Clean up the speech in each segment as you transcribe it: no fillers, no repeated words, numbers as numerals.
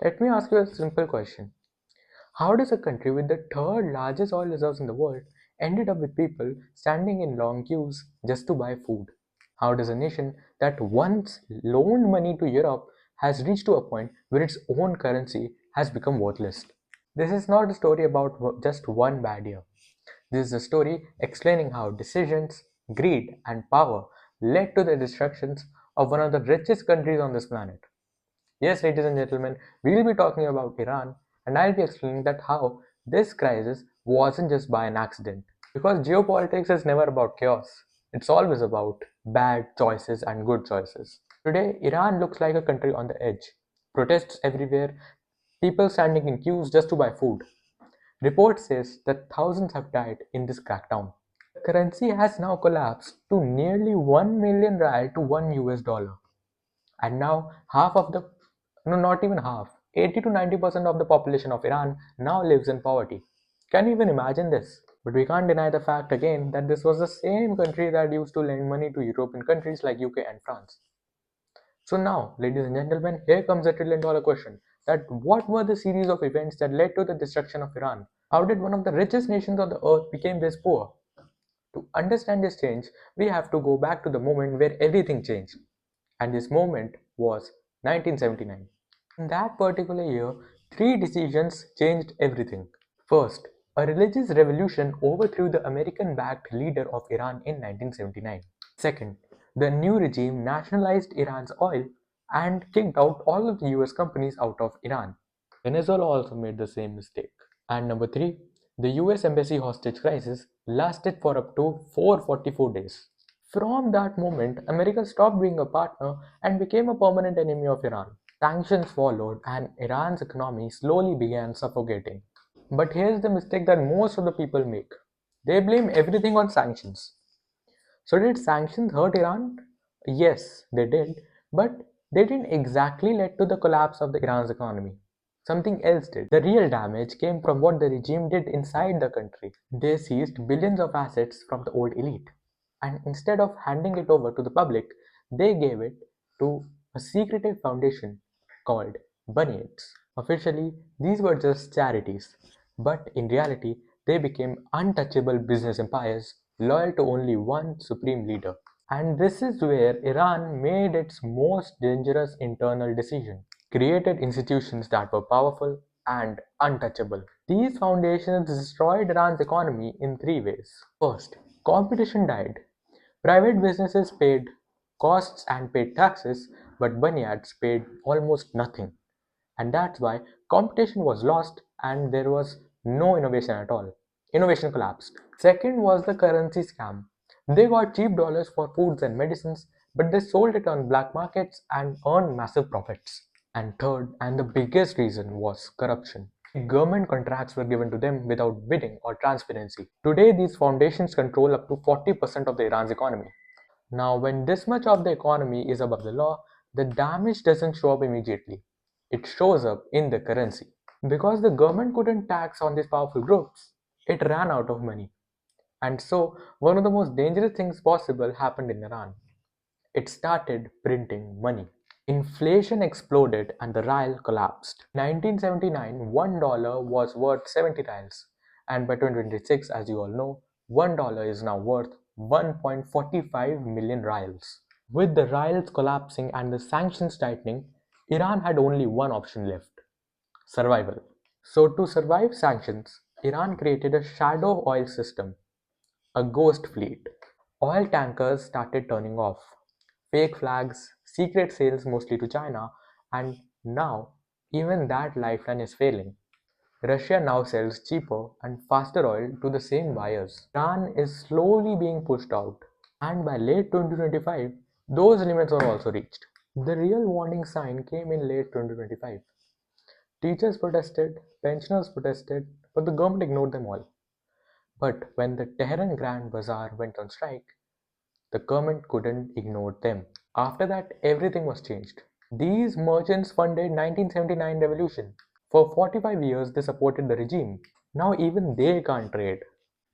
Let me ask you a simple question. How does a country with the third largest oil reserves in the world ended up with people standing in long queues just to buy food? How does a nation that once loaned money to Europe has reached to a point where its own currency has become worthless? This is not a story about just one bad year. This is a story explaining how decisions, greed, and power led to the destructions of one of the richest countries on this planet. Yes, ladies and gentlemen, we'll be talking about Iran, and I'll be explaining that how this crisis wasn't just by an accident. Because geopolitics is never about chaos, it's always about bad choices and good choices. Today, Iran looks like a country on the edge. Protests everywhere, people standing in queues just to buy food. Report says that thousands have died in this crackdown. The currency has now collapsed to nearly 1 million rial to 1 US dollar. And now half of the, no, not even half, 80 to 90% of the population of Iran now lives in poverty. Can you even imagine this? But we can't deny the fact again that this was the same country that used to lend money to European countries like UK and France. So now, ladies and gentlemen, here comes a $1 trillion question, that what were the series of events that led to the destruction of Iran? How did one of the richest nations on the earth become this poor? To understand this change, we have to go back to the moment where everything changed. And this moment was 1979. In that particular year, three decisions changed everything. First, a religious revolution overthrew the American-backed leader of Iran in 1979. Second, the new regime nationalized Iran's oil and kicked out all of the US companies out of Iran. Venezuela also made the same mistake. And number three, the US embassy hostage crisis lasted for up to 444 days. From that moment, America stopped being a partner and became a permanent enemy of Iran. Sanctions followed, and Iran's economy slowly began suffocating. But here's the mistake that most of the people make, they blame everything on sanctions. So, did sanctions hurt Iran? Yes, they did, but they didn't exactly lead to the collapse of the Iran's economy. Something else did. The real damage came from what the regime did inside the country. They seized billions of assets from the old elite, and instead of handing it over to the public, they gave it to a secretive foundation called Bunyats. Officially, these were just charities, but in reality, they became untouchable business empires loyal to only one supreme leader. And this is where Iran made its most dangerous internal decision, created institutions that were powerful and untouchable. These foundations destroyed Iran's economy in three ways. First, competition died. Private businesses paid costs and paid taxes, but bunyads paid almost nothing. And that's why competition was lost and there was no innovation at all. Innovation collapsed. Second was the currency scam. They got cheap dollars for foods and medicines, but they sold it on black markets and earned massive profits. And third, and the biggest reason, was corruption. Government contracts were given to them without bidding or transparency. Today, these foundations control up to 40% of the Iran's economy. Now, when this much of the economy is above the law, the damage doesn't show up immediately. It shows up in the currency. Because the government couldn't tax on these powerful groups, it ran out of money. And so, one of the most dangerous things possible happened in Iran. It started printing money. Inflation exploded and the rial collapsed. In 1979, $1 was worth 70 rials, and by 2026, as you all know, $1 is now worth 1.45 million rials. With the rials collapsing and the sanctions tightening, Iran had only one option left: survival. So, to survive sanctions, Iran created a shadow oil system, a ghost fleet. Oil tankers started turning off. Fake flags, secret sales mostly to China, and now even that lifeline is failing. Russia now sells cheaper and faster oil to the same buyers. Iran is slowly being pushed out, and by late 2025, those limits were also reached. The real warning sign came in late 2025. Teachers protested, pensioners protested, but the government ignored them all. But when the Tehran Grand Bazaar went on strike, the government couldn't ignore them. After that, everything was changed. These merchants funded 1979 revolution. For 45 years, they supported the regime. Now even they can't trade.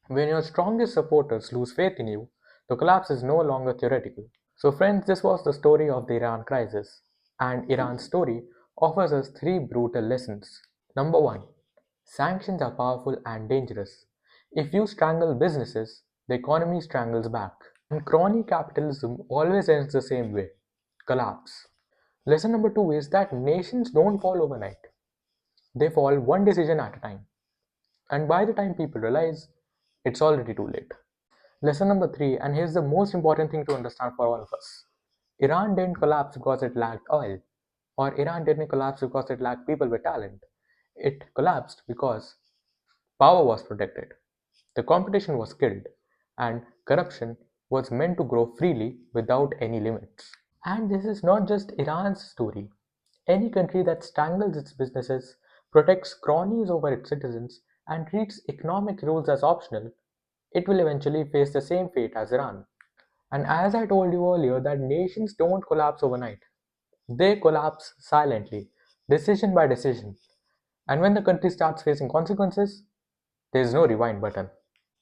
When your strongest supporters lose faith in you, the collapse is no longer theoretical. So friends, this was the story of the Iran crisis and Iran's story offers us three brutal lessons. Number one, sanctions are powerful and dangerous. If you strangle businesses, the economy strangles back. And crony capitalism always ends the same way, collapse. Lesson number two is that nations don't fall overnight. They fall one decision at a time. And by the time people realize, it's already too late. Lesson number three, and here's the most important thing to understand for all of us. Iran didn't collapse because it lacked oil, or Iran didn't collapse because it lacked people with talent. It collapsed because power was protected, the competition was killed, and corruption was meant to grow freely without any limits. And this is not just Iran's story. Any country that strangles its businesses, protects cronies over its citizens, and treats economic rules as optional, it will eventually face the same fate as Iran. And as I told you earlier, that nations don't collapse overnight. They collapse silently, decision by decision. And when the country starts facing consequences, there is no rewind button.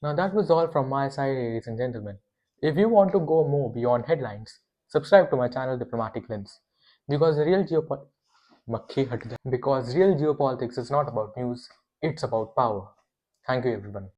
Now that was all from my side, ladies and gentlemen. If you want to go more beyond headlines, subscribe to my channel Diplomatic Lens. Because real geopolitics is not about news, it's about power. Thank you everyone.